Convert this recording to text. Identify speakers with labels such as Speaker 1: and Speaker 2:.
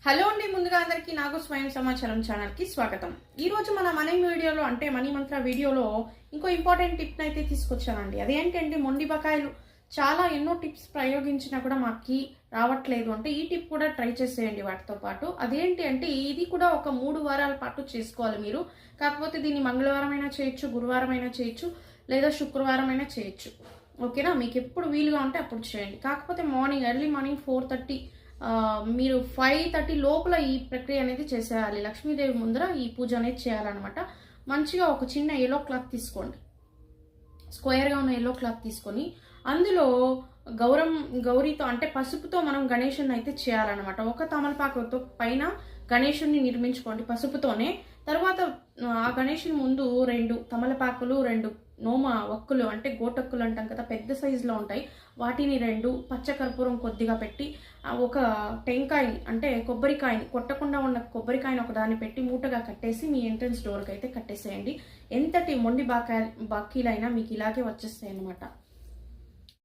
Speaker 1: Hello అండి, ముందుగా అందరికీ నాకు స్వయం సమాచారం ఛానల్కి స్వాగతం. ఈరోజు మన మనీ వీడియోలో అంటే మనీ మంత్ర వీడియోలో ఇంకో ఇంపార్టెంట్ టిప్ అయితే తీసుకొచ్చానండి. అదేంటంటే మొండి బకాయిలు చాలా ఎన్నో టిప్స్ ప్రయోగించినా కూడా మాకు రావట్లేదు అంటే ఈ టిప్ కూడా ట్రై చేసేయండి వాటితో పాటు. అదేంటి అంటే ఇది కూడా ఒక 3 వారాల పాటు చేసుకోవాలి మీరు. కాకపోతే దీన్ని మంగళవారం అయినా చేయొచ్చు, గురువారం అయినా చేయొచ్చు, లేదా శుక్రవారం అయినా చేయొచ్చు. ఓకేనా? మీకు ఎప్పుడు వీలుగా ఉంటే అప్పుడు చేయండి. కాకపోతే ఎర్లీ మార్నింగ్ 4:30 మీరు 5:30 లోపల ఈ ప్రక్రియ అనేది చేసేయాలి. లక్ష్మీదేవి ముందర ఈ పూజ అనేది చేయాలన్నమాట. మంచిగా ఒక చిన్న ఎల్లో క్లాత్ తీసుకోండి, స్క్వేర్గా ఉన్న ఎల్లో క్లాత్ తీసుకొని అందులో గౌరీతో అంటే పసుపుతో మనం గణేషుని అయితే చేయాలన్నమాట. ఒక తమలపాకుతో పైన గణేషుని నిర్మించుకోండి పసుపుతోనే. తర్వాత ఆ గణేషుని ముందు 2 తమలపాకులు, 2 నోమ వక్కులు అంటే గోటక్కులు అంటాం కదా, పెద్ద సైజులో ఉంటాయి. వాటిని 2 పచ్చకర్పూరం కొద్దిగా పెట్టి ఒక టెంకాయని అంటే కొబ్బరికాయని, కొట్టకుండా ఉన్న కొబ్బరికాయని ఒక దాన్ని పెట్టి మూటగా కట్టేసి మీ ఎంట్రన్స్ డోర్కి అయితే కట్టేసేయండి. ఎంతటి మొండి బాకీలైనా మీకు ఇలాగే వచ్చేస్తాయి అన్నమాట.